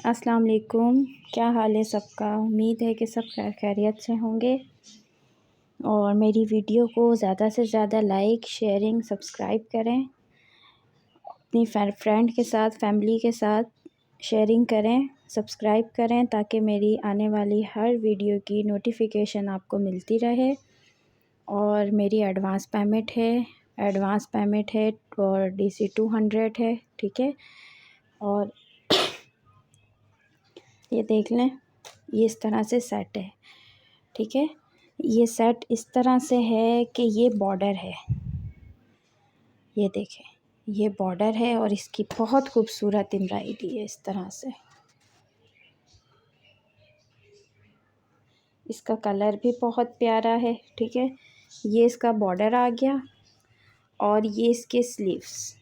अस्सलाम वालेकुम। क्या हाल है सबका? उम्मीद है कि सब खैरियत से होंगे और मेरी वीडियो को ज़्यादा से ज़्यादा लाइक, शेयरिंग, सब्सक्राइब करें। अपनी फ्रेंड के साथ, फैमिली के साथ शेयरिंग करें, सब्सक्राइब करें ताकि मेरी आने वाली हर वीडियो की नोटिफिकेशन आपको मिलती रहे। और मेरी एडवांस पेमेंट है और DC 200 है, ठीक है। और ये देख लें, ये इस तरह से सेट है, ठीक है। ये सेट इस तरह से है कि ये बॉर्डर है, ये देखें, ये बॉर्डर है और इसकी बहुत खूबसूरत एम्ब्रॉयडरी है इस तरह से। इसका कलर भी बहुत प्यारा है, ठीक है। ये इसका बॉर्डर आ गया और ये इसके स्लीव्स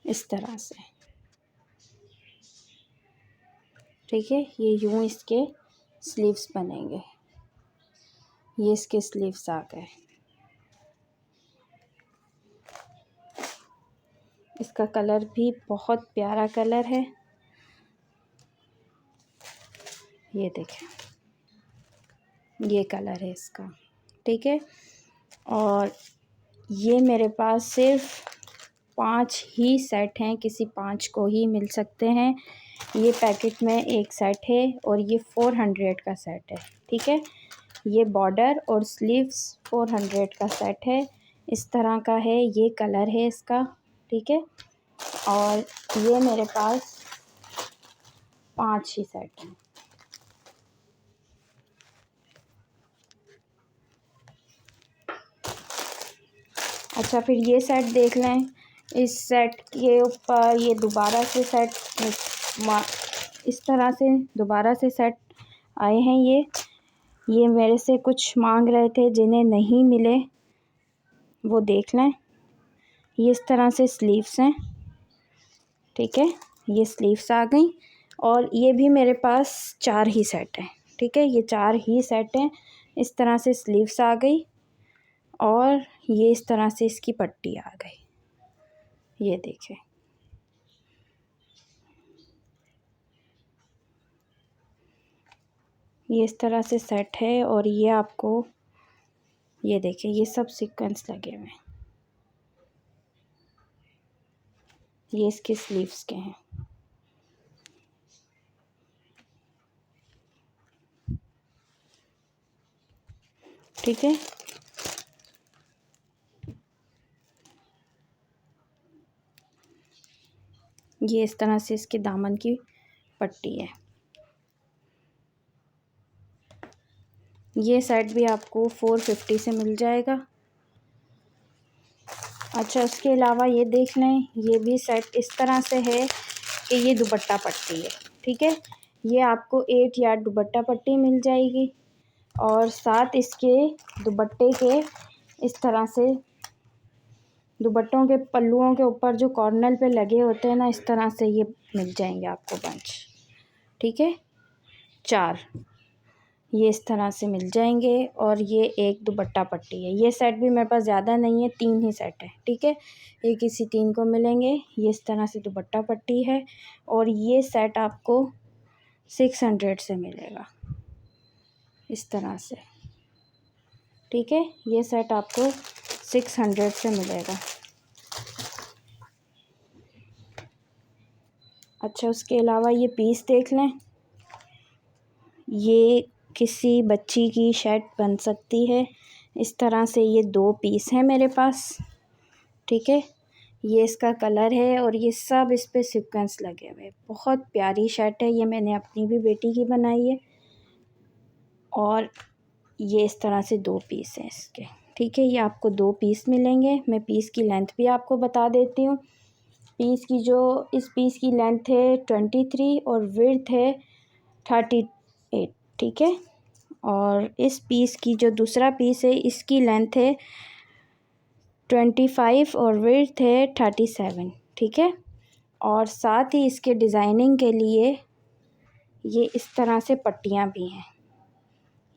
इस तरह से, ठीक है। ये यूं इसके स्लीव्स बनेंगे, ये इसके स्लीव्स आ गए। इसका कलर भी बहुत प्यारा कलर है, ये देखें, ये कलर है इसका, ठीक है। और ये मेरे पास सिर्फ 5 ही सेट हैं, किसी 5 को ही मिल सकते हैं। ये पैकेट में एक सेट है और ये 400 का सेट है, ठीक है। ये बॉर्डर और स्लीव्स 400 का सेट है, इस तरह का है। ये कलर है इसका, ठीक है। और ये मेरे पास 5 ही सेट हैं। अच्छा, फिर ये सेट देख लें। इस सेट के ऊपर ये दोबारा से सेट इस तरह से दोबारा से सेट आए हैं। ये मेरे से कुछ मांग रहे थे, जिन्हें नहीं मिले वो देख लें। ये इस तरह से स्लीव्स हैं, ठीक है। ये स्लीव्स आ गई और ये भी मेरे पास 4 ही सेट हैं, ठीक है। ये 4 ही सेट हैं। इस तरह से स्लीव्स आ गई और ये इस तरह से इसकी पट्टी आ गई, ये देखें। ये इस तरह से सेट है और ये आपको, ये देखें, ये सब सीक्वेंस लगे हुए हैं। ये इसके स्लीव्स के हैं, ठीक है। ये इस तरह से इसके दामन की पट्टी है। ये सेट भी आपको 450 से मिल जाएगा। अच्छा, उसके अलावा ये देख लें, ये भी सेट इस तरह से है कि ये दुपट्टा पट्टी है, ठीक है। ये आपको 8 यार्ड दुपट्टा पट्टी मिल जाएगी और साथ इसके दुपट्टे के इस तरह से दुपट्टों के पल्लुओं के ऊपर जो कॉर्नर पे लगे होते हैं ना, इस तरह से ये मिल जाएंगे आपको बंच, ठीक है। 4 ये इस तरह से मिल जाएंगे और ये एक दुपट्टा पट्टी है। ये सेट भी मेरे पास ज़्यादा नहीं है, 3 ही सेट है, ठीक है। ये किसी 3 को मिलेंगे। ये इस तरह से दुपट्टा पट्टी है और ये सेट आपको 600 से मिलेगा इस तरह से, ठीक है। ये सेट आपको 600 से मिलेगा। अच्छा, उसके अलावा ये पीस देख लें। ये किसी बच्ची की शर्ट बन सकती है इस तरह से। ये 2 पीस हैं मेरे पास, ठीक है। ये इसका कलर है और ये सब इस पे सीक्वेंस लगे हुए हैं। बहुत प्यारी शर्ट है, ये मैंने अपनी भी बेटी की बनाई है। और ये इस तरह से 2 पीस हैं इसके, ठीक है। ये आपको 2 पीस मिलेंगे। मैं पीस की लेंथ भी आपको बता देती हूँ। इस पीस की लेंथ है 23 और विड्थ है 38, ठीक है। और इस पीस की जो दूसरा पीस है, इसकी लेंथ है 25 और विड्थ है 37, ठीक है। और साथ ही इसके डिज़ाइनिंग के लिए ये इस तरह से पट्टियाँ भी हैं,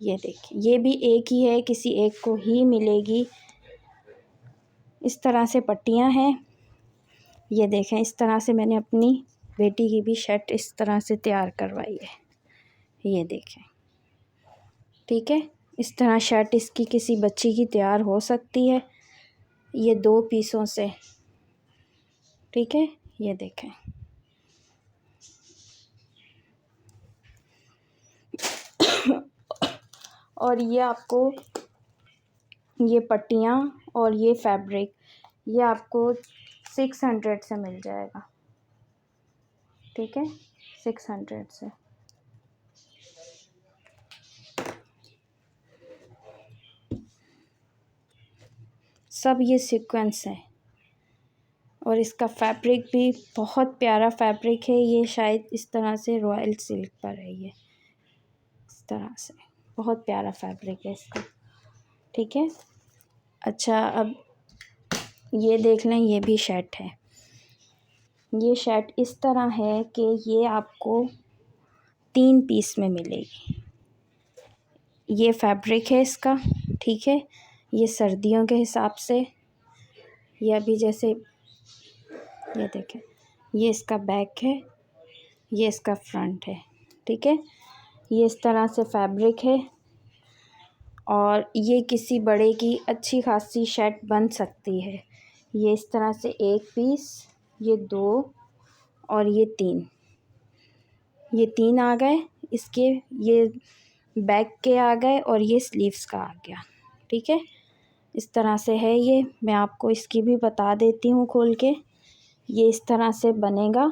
ये देखिए। ये भी एक ही है, किसी एक को ही मिलेगी। इस तरह से पट्टियाँ हैं, ये देखें। इस तरह से मैंने अपनी बेटी की भी शर्ट इस तरह से तैयार करवाई है, ये देखें। ठीक है, इस तरह शर्ट इसकी किसी बच्ची की तैयार हो सकती है, ये 2 पीसों से। ठीक है, ये देखें। और ये आपको ये पट्टियाँ और ये फैब्रिक ये आपको 600 से मिल जाएगा। ठीक है, 600 से। सब ये सीक्वेंस है और इसका फैब्रिक भी बहुत प्यारा फैब्रिक है। ये शायद इस तरह से रॉयल सिल्क पर है, ये इस तरह से बहुत प्यारा फैब्रिक है इसका। ठीक है, अच्छा अब ये देख लें, ये भी शर्ट है। ये शर्ट इस तरह है कि ये आपको 3 पीस में मिलेगी। ये फैब्रिक है इसका। ठीक है, ये सर्दियों के हिसाब से, ये अभी जैसे ये देखें, ये इसका बैक है, ये इसका फ्रंट है। ठीक है, ये इस तरह से फैब्रिक है और ये किसी बड़े की अच्छी खासी शर्ट बन सकती है। ये इस तरह से 1 पीस, ये 2 और ये 3, ये 3 आ गए इसके, ये बैक के आ गए और ये स्लीव्स का आ गया। ठीक है, इस तरह से है ये। मैं आपको इसकी भी बता देती हूँ खोल के। ये इस तरह से बनेगा।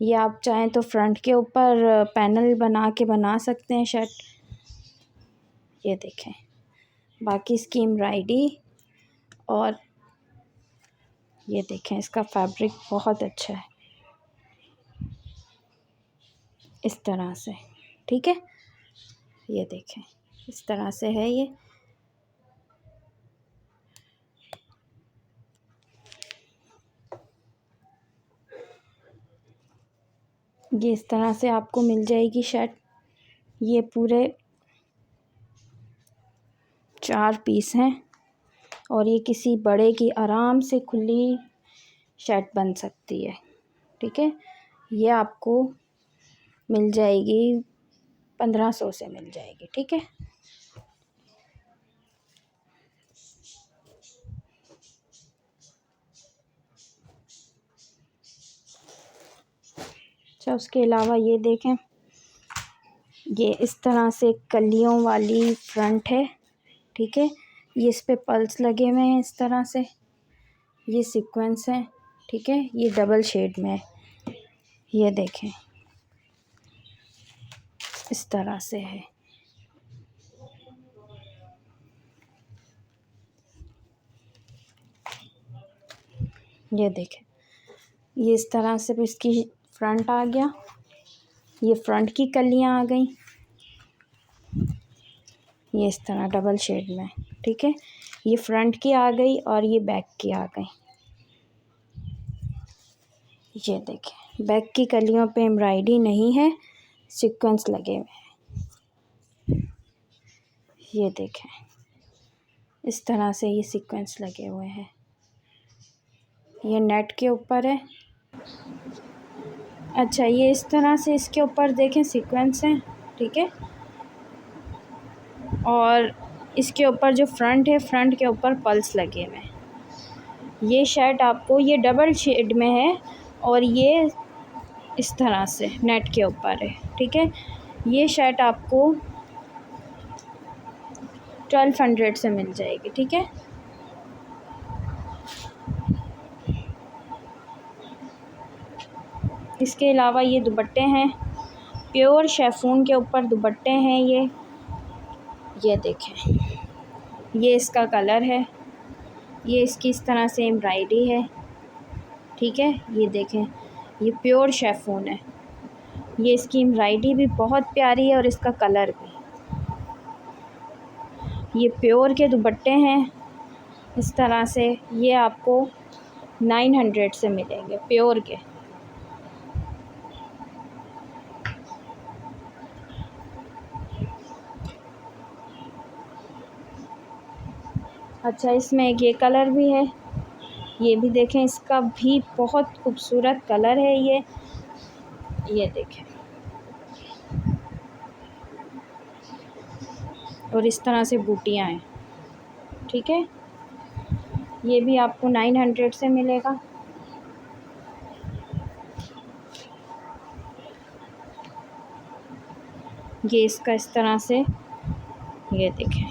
ये आप चाहें तो फ्रंट के ऊपर पैनल बना के बना सकते हैं शर्ट। ये देखें, बाकी इसकी एम्ब्रॉयडरी और ये देखें, इसका फैब्रिक बहुत अच्छा है इस तरह से। ठीक है, ये देखें, इस तरह से है ये। ये इस तरह से आपको मिल जाएगी शर्ट। ये पूरे 4 पीस हैं और ये किसी बड़े की आराम से खुली शर्ट बन सकती है। ठीक है, ये आपको मिल जाएगी 1500 से मिल जाएगी। ठीक है, अच्छा उसके अलावा ये देखें, ये इस तरह से कलियों वाली फ्रंट है। ठीक है, ये इस पे पल्स लगे हुए हैं इस तरह से, ये सीक्वेंस है। ठीक है, ये डबल शेड में है, ये देखें इस तरह से है। ये देखें, ये इस तरह से इसकी फ्रंट आ गया, ये फ्रंट की कलियां आ गई, ये इस तरह डबल शेड में। ठीक है, ये फ्रंट की आ गई और ये बैक की आ गई। ये देखें, बैक की कलियों पे एम्ब्रॉयडरी नहीं है, सीक्वेंस लगे हुए हैं। ये देखें, इस तरह से ये सीक्वेंस लगे हुए हैं। ये नेट के ऊपर है। अच्छा, ये इस तरह से इसके ऊपर देखें सीक्वेंस हैं। ठीक है, और इसके ऊपर जो फ्रंट है, फ्रंट के ऊपर पल्स लगे हुए हैं। ये शर्ट आपको ये डबल शेड में है और ये इस तरह से नेट के ऊपर है। ठीक है, ये शर्ट आपको 1200 से मिल जाएगी। ठीक है, इसके अलावा ये दुपट्टे हैं, प्योर शेफून के ऊपर दुपट्टे हैं ये देखें, ये इसका कलर है, ये इसकी इस तरह से एम्ब्रॉयडरी है। ठीक है, ये देखें, ये प्योर शेफून है, ये इसकी एम्ब्रॉयडरी भी बहुत प्यारी है और इसका कलर भी। ये प्योर के दुपट्टे हैं इस तरह से, ये आपको 900 से मिलेंगे प्योर के। अच्छा, इसमें एक ये कलर भी है, ये भी देखें, इसका भी बहुत खूबसूरत कलर है। ये देखें, और इस तरह से बूटियाँ हैं। ठीक है, ये भी आपको 900 से मिलेगा। ये इसका इस तरह से, ये देखें,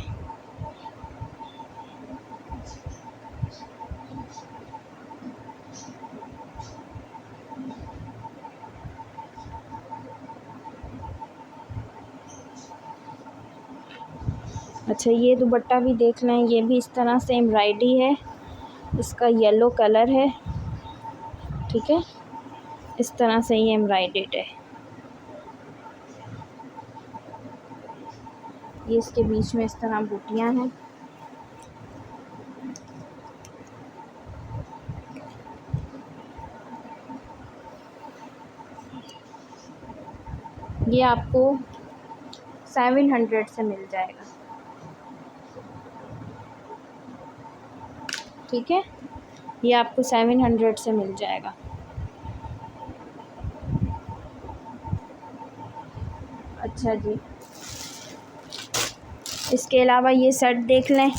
अच्छा ये दुपट्टा भी देख लें, ये भी इस तरह से एम्ब्रॉयडरी है, इसका येलो कलर है। ठीक है, इस तरह से ये एम्ब्रॉयडर्ड है। ये इसके बीच में इस तरह बूटियाँ हैं। ये आपको 700 से मिल जाएगा। ठीक है, ये आपको 700 से मिल जाएगा। अच्छा जी, इसके अलावा ये सेट देख लें,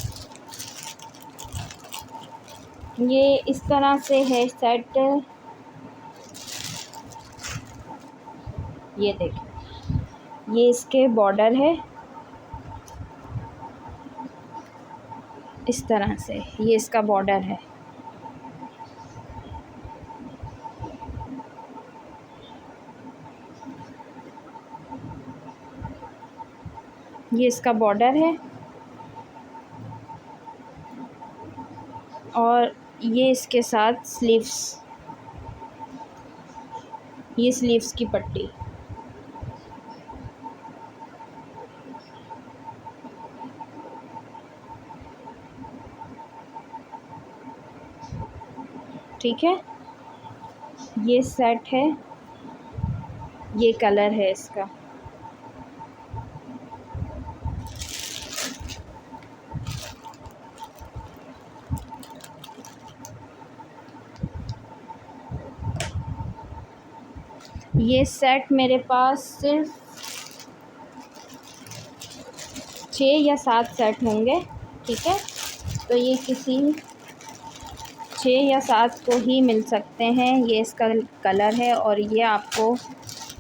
ये इस तरह से है सेट। ये देखें, ये इसके बॉर्डर है इस तरह से, ये इसका बॉर्डर है। ये इसका बॉर्डर है, और ये इसके साथ स्लीव्स, ये स्लीव्स की पट्टी। ठीक है, ये सेट है, ये कलर है इसका। ये सेट मेरे पास सिर्फ 6 या 7 सेट होंगे। ठीक है, तो ये किसी 6 या 7 को ही मिल सकते हैं। ये इसका कलर है, और ये आपको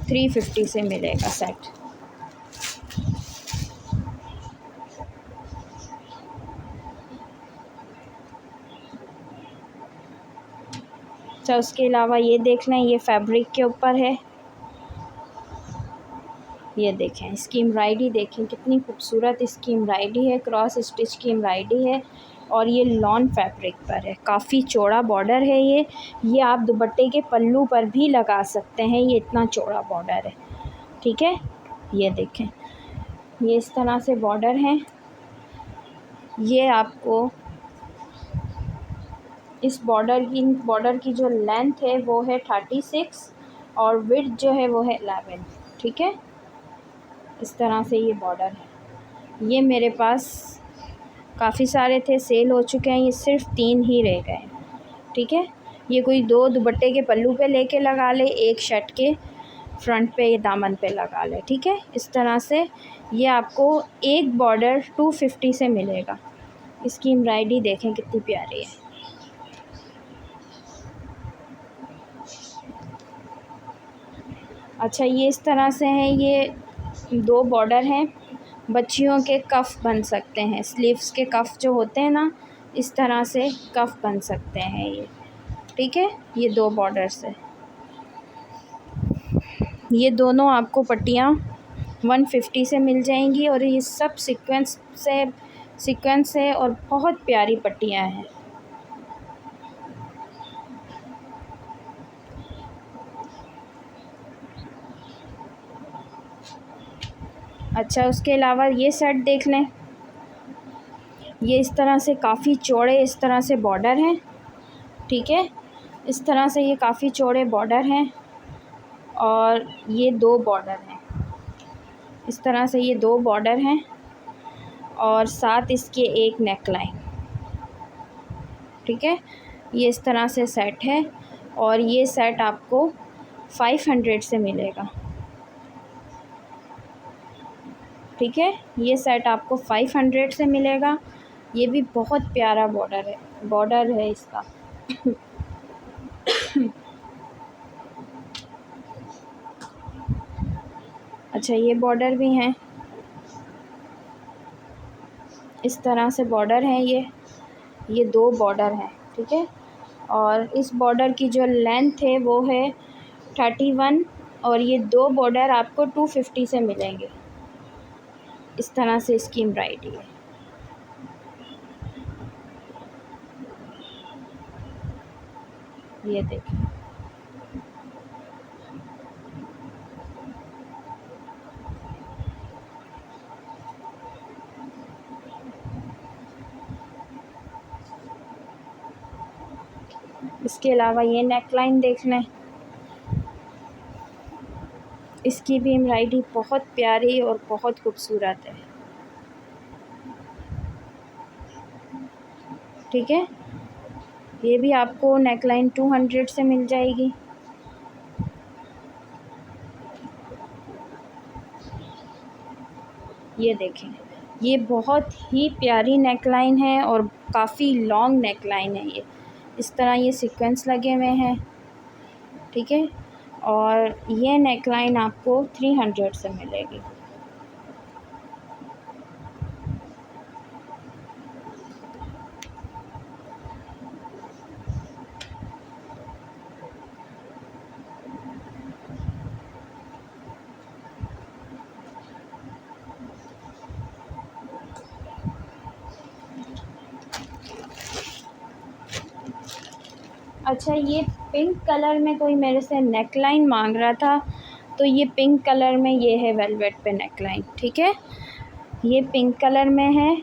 350 से मिलेगा सेट। अच्छा, उसके अलावा ये देख लें, ये फैब्रिक के ऊपर है। ये देखें, इसकी एम्ब्रॉयडरी देखें, कितनी खूबसूरत इसकी एम्ब्रॉयडरी है, क्रॉस स्टिच की एम्ब्रॉयडरी है, और ये लॉन फैब्रिक पर है। काफ़ी चौड़ा बॉर्डर है ये आप दुपट्टे के पल्लू पर भी लगा सकते हैं, ये इतना चौड़ा बॉर्डर है। ठीक है, ये देखें, ये इस तरह से बॉर्डर हैं। ये आपको इस बॉर्डर की जो लेंथ है वो है 36, और विड्थ जो है वो है 11। ठीक है, इस तरह से ये बॉर्डर है। ये मेरे पास काफ़ी सारे थे, सेल हो चुके हैं, ये सिर्फ 3 ही रह गए। ठीक है, ये कोई 2 दुपट्टे के पल्लू पे लेके लगा ले, एक शर्ट के फ्रंट पे या दामन पे लगा ले। ठीक है, इस तरह से ये आपको एक बॉर्डर 250 से मिलेगा। इसकी एम्ब्रॉयडरी देखें कितनी प्यारी है। अच्छा, ये इस तरह से है, ये 2 बॉर्डर हैं। बच्चियों के कफ़ बन सकते हैं, स्लीव्स के कफ़ जो होते हैं ना, इस तरह से कफ़ बन सकते हैं ये। ठीक है, ये 2 बॉर्डर्स है। ये दोनों आपको पट्टियाँ 150 से मिल जाएंगी, और ये सब सीक्वेंस है, और बहुत प्यारी पट्टियाँ हैं। अच्छा, उसके अलावा ये सेट देख लें, ये इस तरह से काफ़ी चौड़े इस तरह से बॉर्डर हैं। ठीक है, इस तरह से ये काफ़ी चौड़े बॉर्डर हैं, और ये 2 बॉर्डर हैं। इस तरह से ये 2 बॉर्डर हैं, और साथ इसके एक नेक लाइन। ठीक है, ये इस तरह से सेट है, और ये सेट आपको 500 से मिलेगा। ठीक है, ये सेट आपको 500 से मिलेगा। ये भी बहुत प्यारा बॉर्डर है इसका। अच्छा, ये बॉर्डर भी हैं, इस तरह से बॉर्डर हैं ये 2 बॉर्डर हैं। ठीक है, और इस बॉर्डर की जो लेंथ है वो है 31 और ये 2 बॉर्डर आपको 250 से मिलेंगे। इस तरह से इसकी एम्ब्रॉयडरी है। ये देखिए, इसके अलावा ये नेकलाइन देख लें, इसकी भी एम्ब्रॉयडरी बहुत प्यारी और बहुत खूबसूरत है। ठीक है, ये भी आपको नेकलाइन 200 से मिल जाएगी। ये देखें, ये बहुत ही प्यारी नेकलाइन है और काफ़ी लॉन्ग नेकलाइन है। ये इस तरह ये सीक्वेंस लगे हुए हैं। ठीक है, और ये नेकलाइन आपको 300 से मिलेगी। अच्छा, ये पिंक कलर में कोई मेरे से नेकलाइन मांग रहा था, तो ये पिंक कलर में ये है वेलवेट पे नेकलाइन। ठीक है, ये पिंक कलर में है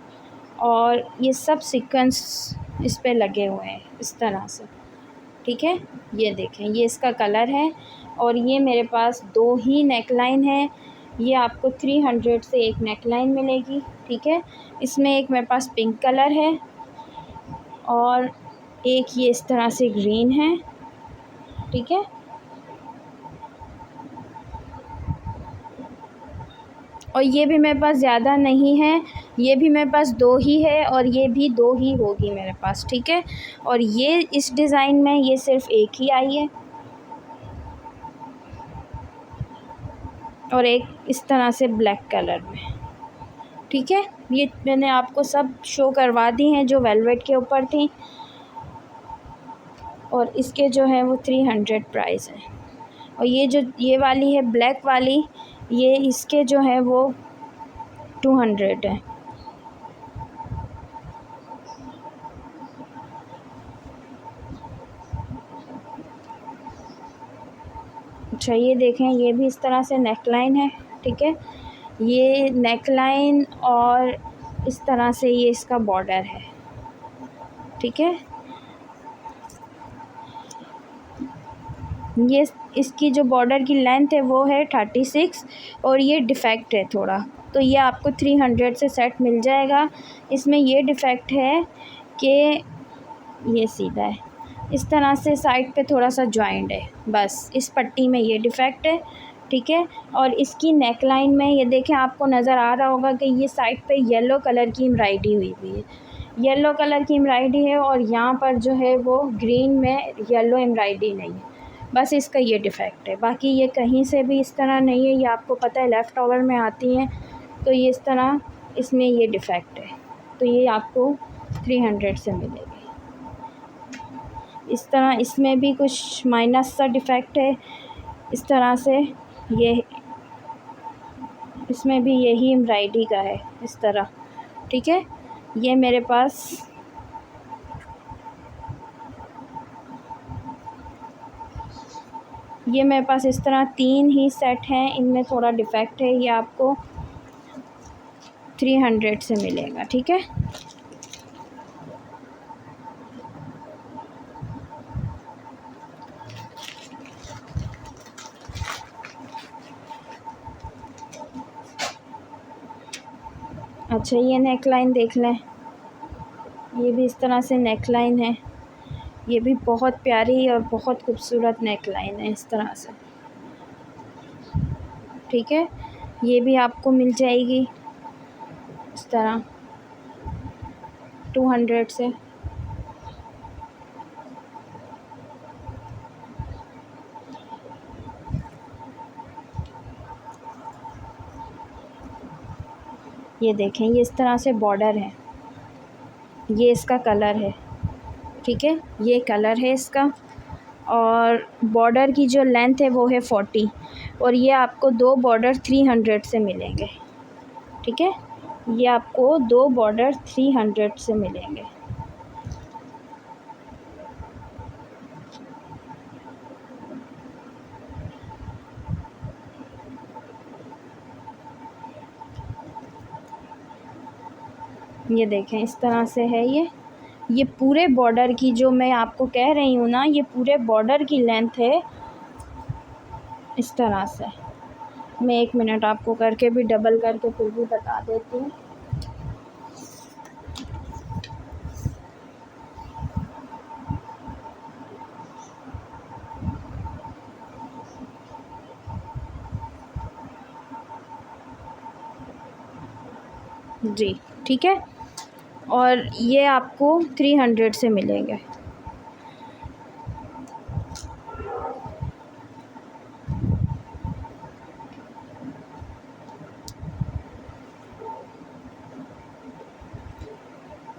और ये सब सीक्वेंस इस पे लगे हुए हैं इस तरह से। ठीक है, ये देखें, ये इसका कलर है और ये मेरे पास 2 ही नेकलाइन है। ये आपको 300 से एक नेकलाइन मिलेगी। ठीक है, इसमें एक मेरे पास पिंक कलर है और एक ये इस तरह से ग्रीन है। ठीक है, और ये भी मेरे पास ज़्यादा नहीं है, ये भी मेरे पास 2 ही है और ये भी 2 ही होगी मेरे पास। ठीक है, और ये इस डिज़ाइन में ये सिर्फ़ एक ही आई है और एक इस तरह से ब्लैक कलर में। ठीक है, ये मैंने आपको सब शो करवा दी हैं जो वेलवेट के ऊपर थी और इसके जो है वो 300 प्राइस है। और ये जो ये वाली है ब्लैक वाली, ये इसके जो है वो 200 है। अच्छा, ये देखें, ये भी इस तरह से नेकलाइन है। ठीक है, ये नेकलाइन और इस तरह से ये इसका बॉर्डर है। ठीक है, ये इसकी जो बॉर्डर की लेंथ है वो है 36 और ये डिफ़ेक्ट है थोड़ा, तो ये आपको 300 से सेट मिल जाएगा। इसमें ये डिफ़ेक्ट है कि ये सीधा है, इस तरह से साइड पे थोड़ा सा जॉइंट है, बस इस पट्टी में ये डिफ़ेक्ट है। ठीक है, और इसकी नेकलाइन में ये देखें, आपको नज़र आ रहा होगा कि ये साइड पे येलो कलर की एम्ब्रॉयडरी हुई हुई है, येलो कलर की एम्ब्रॉयडरी है और यहाँ पर जो है वो ग्रीन में येलो एम्ब्रॉयडरी नहीं है, बस इसका ये डिफ़ेक्ट है। बाकी ये कहीं से भी इस तरह नहीं है, ये आपको पता है लेफ़्ट ओवर में आती हैं, तो ये इस तरह इसमें ये डिफ़ेक्ट है, तो ये आपको 300 से मिलेगी। इस तरह इसमें भी कुछ माइनस सा डिफ़ेक्ट है, इस तरह से ये इसमें भी यही एम्ब्रॉयडरी का है इस तरह। ठीक है, ये मेरे पास इस तरह 3 ही सेट हैं, इनमें थोड़ा डिफ़ेक्ट है, ये आपको 300 से मिलेगा। ठीक है, अच्छा, ये नेकलाइन देख लें, ये भी इस तरह से नेकलाइन है, ये भी बहुत प्यारी और बहुत खूबसूरत नेकलाइन है इस तरह से। ठीक है, ये भी आपको मिल जाएगी इस तरह 200 से। ये देखें, ये इस तरह से बॉर्डर है, ये इसका कलर है, ठीक है, ये कलर है इसका। और बॉर्डर की जो लेंथ है वो है 40, और ये आपको 2 बॉर्डर 300 से मिलेंगे, ठीक है, ये आपको 2 बॉर्डर 300 से मिलेंगे। ये देखें, इस तरह से है ये पूरे बॉर्डर की, जो मैं आपको कह रही हूँ ना, ये पूरे बॉर्डर की लेंथ है इस तरह से। मैं 1 मिनट आपको करके भी डबल करके फिर भी बता देती हूँ। जी, ठीक है, और ये आपको 300 से मिलेंगे।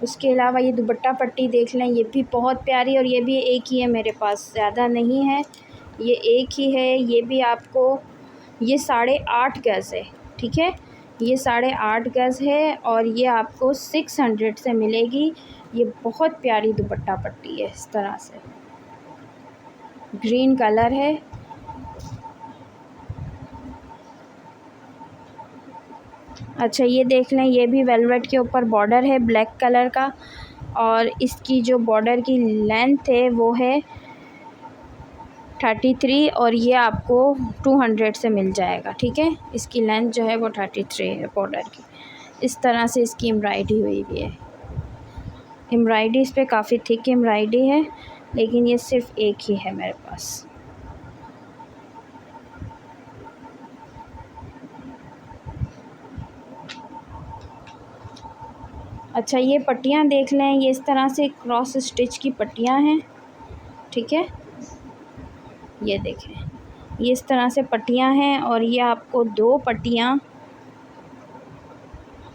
उसके अलावा ये दुपट्टा पट्टी देख लें, ये भी बहुत प्यारी, और ये भी एक ही है मेरे पास, ज़्यादा नहीं है, ये एक ही है। ये भी आपको, ये 8.5 गज़ है, ठीक है, ये 8.5 गज़ है, और ये आपको 600 से मिलेगी। ये बहुत प्यारी दुपट्टा पट्टी है, इस तरह से ग्रीन कलर है। अच्छा, ये देख लें, ये भी वेलवेट के ऊपर बॉर्डर है ब्लैक कलर का, और इसकी जो बॉर्डर की लेंथ है वो है 33, और ये आपको 200 से मिल जाएगा, ठीक है, इसकी लेंथ जो है वो 33 है बॉर्डर की। इस तरह से इसकी एम्ब्रॉयडरी हुई हुई है। एम्ब्रॉयडरी इस पर काफ़ी थिक एम्ब्रॉयडरी है, लेकिन ये सिर्फ़ एक ही है मेरे पास। अच्छा, ये पट्टियाँ देख लें, ये इस तरह से क्रॉस स्टिच की पट्टियाँ हैं, ठीक है, ये देखें, ये इस तरह से पट्टियाँ हैं, और ये आपको 2 पट्टियाँ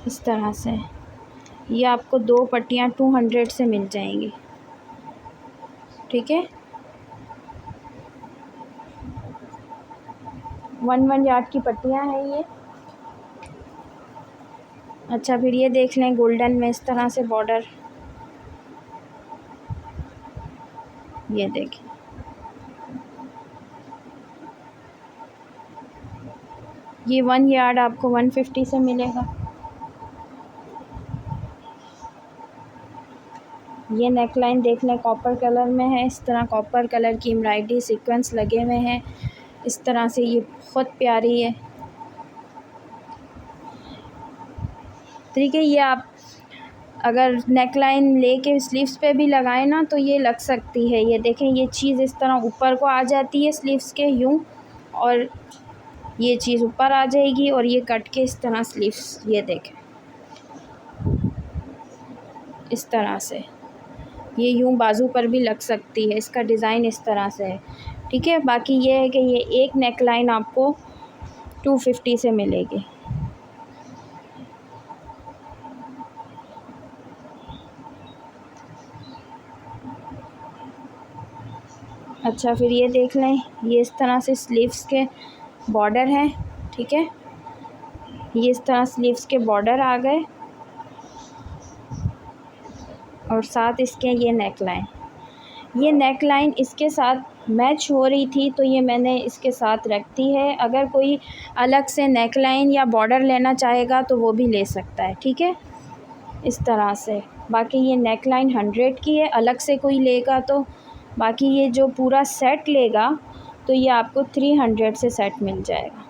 इस तरह से, ये आपको 2 पट्टियाँ 200 से मिल जाएंगी, ठीक है, 1 यार्ड की पट्टियाँ हैं ये। अच्छा, फिर ये देख लें गोल्डन में इस तरह से बॉर्डर, ये देखें, ये 1 यार्ड आपको 150 से मिलेगा। ये नेकलाइन देख लें, कॉपर कलर में है, इस तरह कॉपर कलर की एम्ब्रॉयडरी सीक्वेंस लगे हुए हैं इस तरह से, ये बहुत प्यारी है। ठीक है, ये आप अगर नेकलाइन लेके स्लीव्स पे भी लगाएं ना तो ये लग सकती है। ये देखें, ये चीज़ इस तरह ऊपर को आ जाती है स्लीव्स के यूँ, और ये चीज़ ऊपर आ जाएगी, और ये कट के इस तरह स्लीव्स, ये देखें इस तरह से, ये यूँ बाजू पर भी लग सकती है, इसका डिज़ाइन इस तरह से है, ठीक है। बाकी ये है कि ये एक नेकलाइन आपको 250 से मिलेगी। अच्छा, फिर ये देख लें, ये इस तरह से स्लीव्स के बॉर्डर हैं, ठीक है, ये इस तरह स्लीव्स के बॉर्डर आ गए, और साथ इसके ये नेकलाइन, ये नेकलाइन इसके साथ मैच हो रही थी तो ये मैंने इसके साथ रख दी है। अगर कोई अलग से नेकलाइन या बॉर्डर लेना चाहेगा तो वो भी ले सकता है, ठीक है, इस तरह से। बाकी ये नेकलाइन 100 की है, अलग से कोई लेगा तो। बाकी ये जो पूरा सेट लेगा तो ये आपको 300 से सेट मिल जाएगा।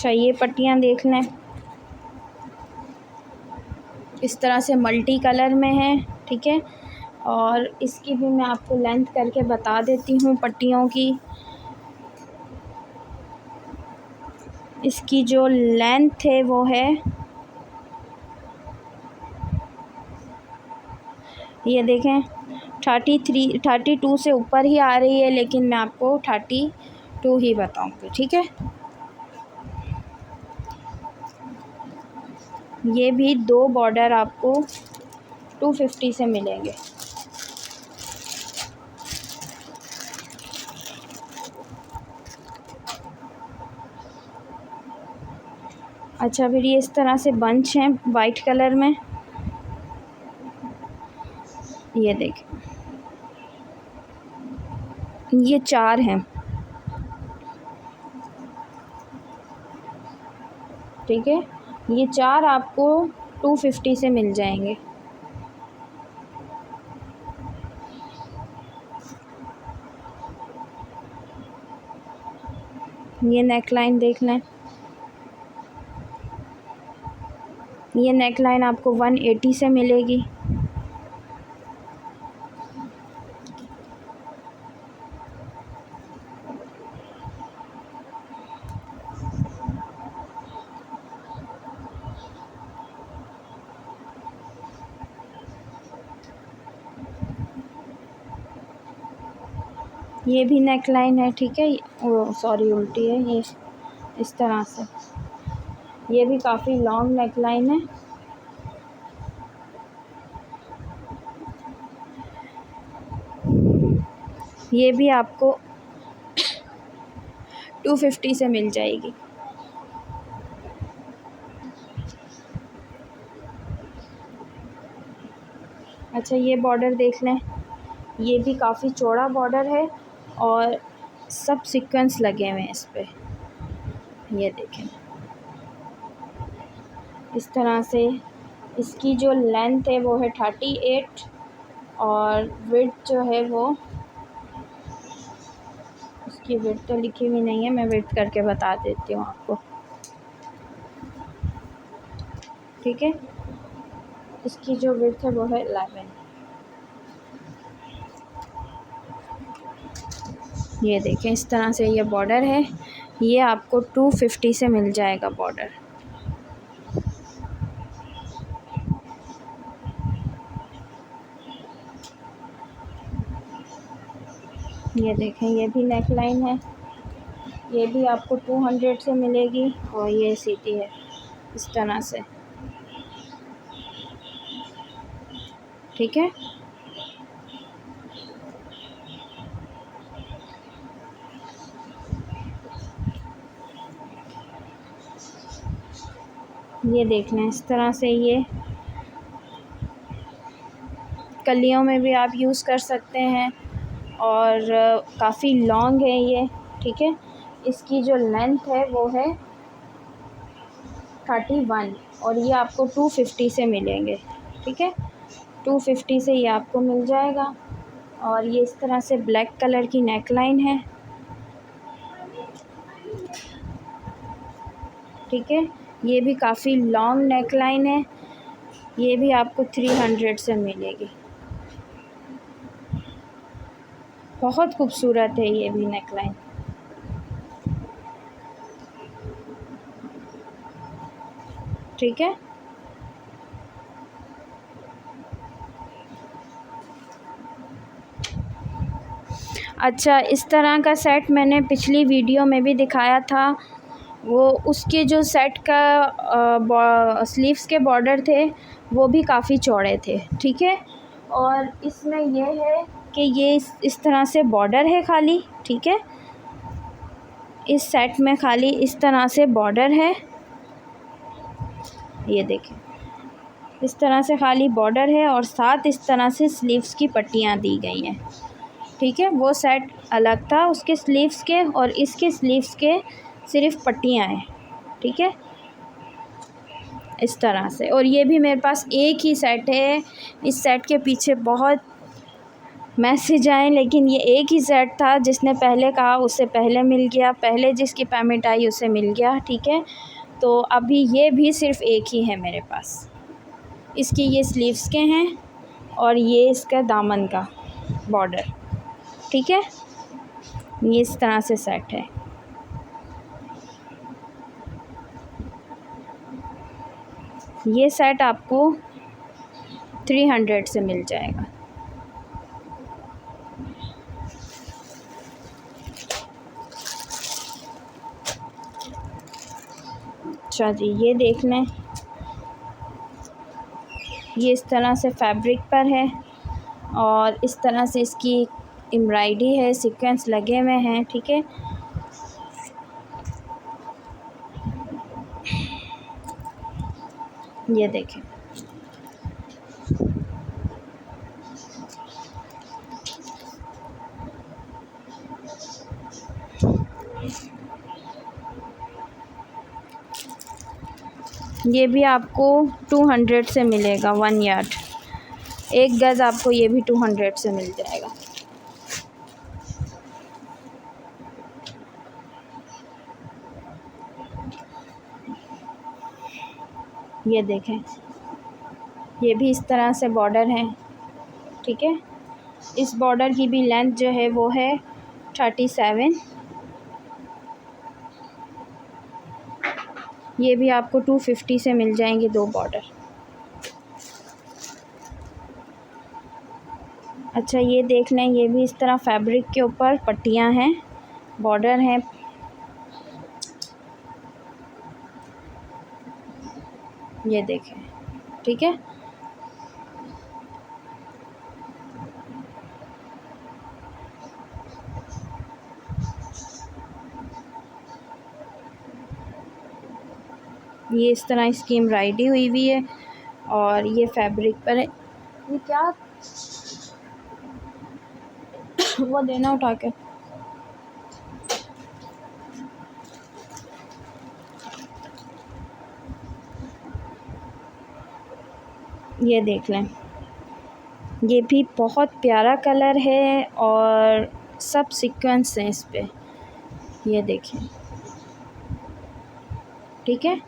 अच्छा, ये पट्टियाँ देख लें, इस तरह से मल्टी कलर में है, ठीक है। और इसकी भी मैं आपको लेंथ करके बता देती हूँ पट्टियों की। इसकी जो लेंथ है वो है, ये देखें 32 से ऊपर ही आ रही है, लेकिन मैं आपको 32 ही बताऊँगी, ठीक है। ये भी 2 बॉर्डर आपको 250 से मिलेंगे। अच्छा, फिर ये इस तरह से बंच हैं वाइट कलर में, ये देखें, ये 4 हैं, ठीक है। ये 4 आपको 250 से मिल जाएंगे। ये नेकलाइन देख लें, ये नेकलाइन आपको 180 से मिलेगी। ये भी नेकलाइन है, ठीक है। सॉरी, उल्टी है ये, इस तरह से। ये भी काफ़ी लॉन्ग नेकलाइन है। ये भी आपको 250 से मिल जाएगी। अच्छा, ये बॉर्डर देख लें, ये भी काफ़ी चौड़ा बॉर्डर है और सब सीक्वेंस लगे हुए हैं इस पे, ये देखें इस तरह से। इसकी जो लेंथ है वो है 38 और विड्थ जो है वो, इसकी विड्थ तो लिखी हुई नहीं है, मैं विड्थ करके बता देती हूँ आपको, ठीक है। इसकी जो विड्थ है वो है 11। ये देखें इस तरह से ये बॉर्डर है, ये आपको 250 से मिल जाएगा बॉर्डर। ये देखें, ये भी नेकलाइन है, ये भी आपको 200 से मिलेगी और ये सीधी है इस तरह से, ठीक है। ये देख लें इस तरह से, ये कलियों में भी आप यूज़ कर सकते हैं और काफ़ी लॉन्ग है ये, ठीक है। इसकी जो लेंथ है वो है 31 और ये आपको 250 से मिलेंगे, ठीक है। 250 से ये आपको मिल जाएगा। और ये इस तरह से ब्लैक कलर की नेकलाइन है, ठीक है। ये भी काफ़ी लॉन्ग नेकलाइन है, ये भी आपको 300 से मिलेगी। बहुत खूबसूरत है ये भी नेकलाइन, ठीक है। अच्छा, इस तरह का सेट मैंने पिछली वीडियो में भी दिखाया था, वो उसके जो सेट का स्लीव्स के बॉर्डर थे वो भी काफ़ी चौड़े थे, ठीक है। और इसमें यह है कि ये इस तरह से बॉर्डर है खाली, ठीक है। इस सेट में खाली इस तरह से बॉर्डर है, ये देखें इस तरह से खाली बॉर्डर है और साथ इस तरह से स्लीव्स की पट्टियाँ दी गई हैं, ठीक है। वो सेट अलग था उसके स्लीव्स के, और इसके स्लीव्स के सिर्फ पट्टियाँ हैं, ठीक है, इस तरह से। और ये भी मेरे पास एक ही सेट है, इस सेट के पीछे बहुत मैसेज आए, लेकिन ये एक ही सेट था। जिसने पहले कहा उससे पहले मिल गया, पहले जिसकी पेमेंट आई उसे मिल गया, ठीक है। तो अभी ये भी सिर्फ़ एक ही है मेरे पास। इसकी ये स्लीव्स के हैं और ये इसका दामन का बॉर्डर, ठीक है। ये इस तरह से सेट है। ये सेट आपको 300 से मिल जाएगा। अच्छा जी, ये देख लें, ये इस तरह से फैब्रिक पर है और इस तरह से इसकी एम्ब्रॉयडरी है, सीक्वेंस लगे हुए हैं, ठीक है। ये देखें, ये भी आपको 200 से मिलेगा। 1 यार्ड, 1 गज़ आपको ये भी 200 से मिल जाएगा। ये देखें, ये भी इस तरह से बॉर्डर है, ठीक है। इस बॉर्डर की भी लेंथ जो है वो है 37। ये भी आपको 250 से मिल जाएंगे 2 बॉर्डर। अच्छा, ये देख लें, ये भी इस तरह फैब्रिक के ऊपर पट्टियाँ हैं, बॉर्डर हैं। ये देखें, ठीक है। ये इस तरह इसकी एम्ब्रॉयडरी हुई हुई है और ये फैब्रिक पर है। ये क्या वो देना उठा के। ये देख लें, ये भी बहुत प्यारा कलर है और सब सीक्वेंस हैं इस पे। ये देखें, ठीक है।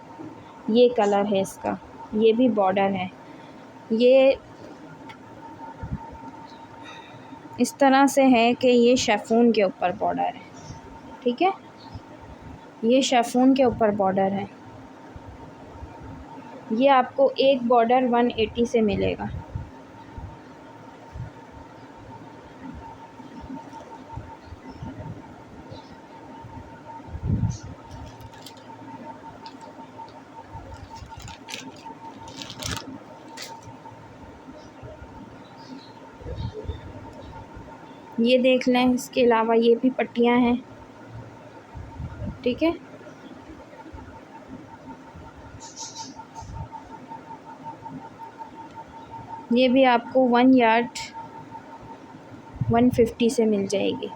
ये कलर है इसका, ये भी बॉर्डर है। ये इस तरह से है कि ये शिफॉन के ऊपर बॉर्डर है, ठीक है। ये शिफॉन के ऊपर बॉर्डर है। ये आपको एक बॉर्डर 180 से मिलेगा। ये देख लें, इसके अलावा ये भी पट्टियाँ हैं, ठीक है। ये भी आपको 1 यार्ड 150 से मिल जाएगी।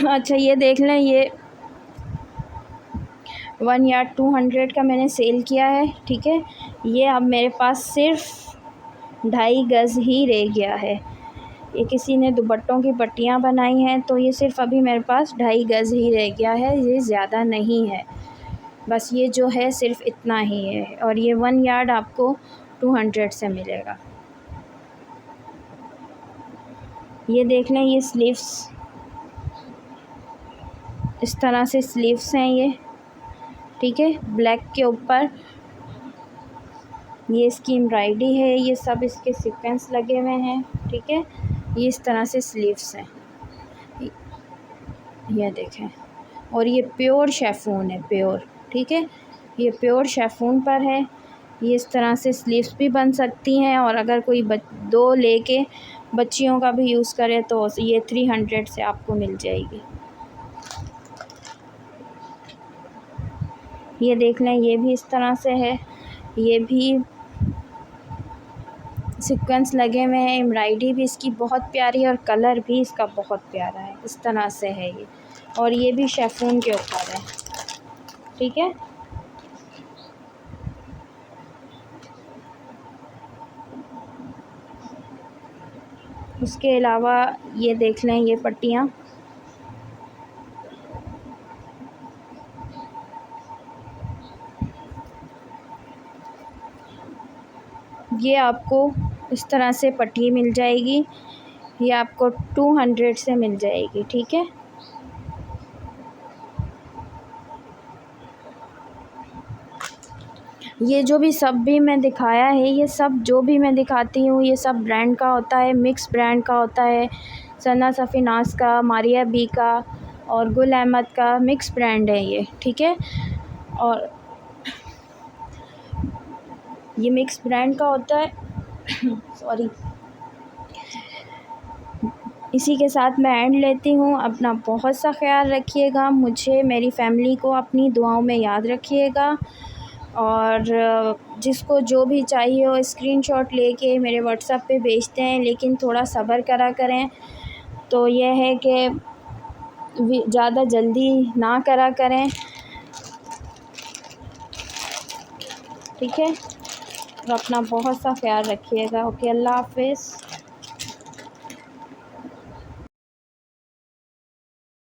अच्छा, ये देख लें, ये 1 यार्ड 200 का मैंने सेल किया है, ठीक है। ये अब मेरे पास सिर्फ 2.5 गज़ ही रह गया है। ये किसी ने दुपट्टों की पट्टियाँ बनाई हैं, तो ये सिर्फ अभी मेरे पास 2.5 गज़ ही रह गया है, ये ज़्यादा नहीं है। बस ये जो है सिर्फ इतना ही है और ये 1 यार्ड आपको 200 से मिलेगा। ये देख लें, ये स्लीव्स इस तरह से स्लीव्स हैं ये, ठीक है। ब्लैक के ऊपर ये इसकी एम्ब्रॉयडरी है, ये सब इसके सीक्वेंस लगे हुए हैं, ठीक है। ये इस तरह से स्लीव्स हैं, ये देखें। और ये प्योर शिफॉन है, प्योर, ठीक है। ये प्योर शिफॉन पर है। ये इस तरह से स्लीव्स भी बन सकती हैं और अगर कोई दो लेके बच्चियों का भी यूज़ करे तो ये 300 से आपको मिल जाएगी। ये देख लें, ये भी इस तरह से है। ये भी सीक्वेंस लगे हुए हैं। एम्ब्रॉयडरी भी इसकी बहुत प्यारी है और कलर भी इसका बहुत प्यारा है। इस तरह से है ये, और ये भी शिफॉन के ऊपर है, ठीक है। उसके अलावा ये देख लें, ये पट्टियाँ, ये आपको इस तरह से पट्टी मिल जाएगी। ये आपको 200 से मिल जाएगी, ठीक है। ये जो भी सब भी मैं दिखाया है, ये सब जो भी मैं दिखाती हूँ, ये सब ब्रांड का होता है, मिक्स ब्रांड का होता है। सना सफ़ीनाज़ का, मारिया बी का और गुल अहमद का मिक्स ब्रांड है ये, ठीक है। और ये मिक्स ब्रांड का होता है सॉरी। इसी के साथ मैं एंड लेती हूँ। अपना बहुत सा ख्याल रखिएगा, मुझे, मेरी फ़ैमिली को अपनी दुआओं में याद रखिएगा। और जिसको जो भी चाहिए हो स्क्रीनशॉट लेके मेरे व्हाट्सएप पे भेजते हैं, लेकिन थोड़ा सब्र करा करें। तो यह है कि ज़्यादा जल्दी ना करा करें, ठीक है। और अपना बहुत सा ख्याल रखिएगा। ओके, अल्लाह हाफ़िज़।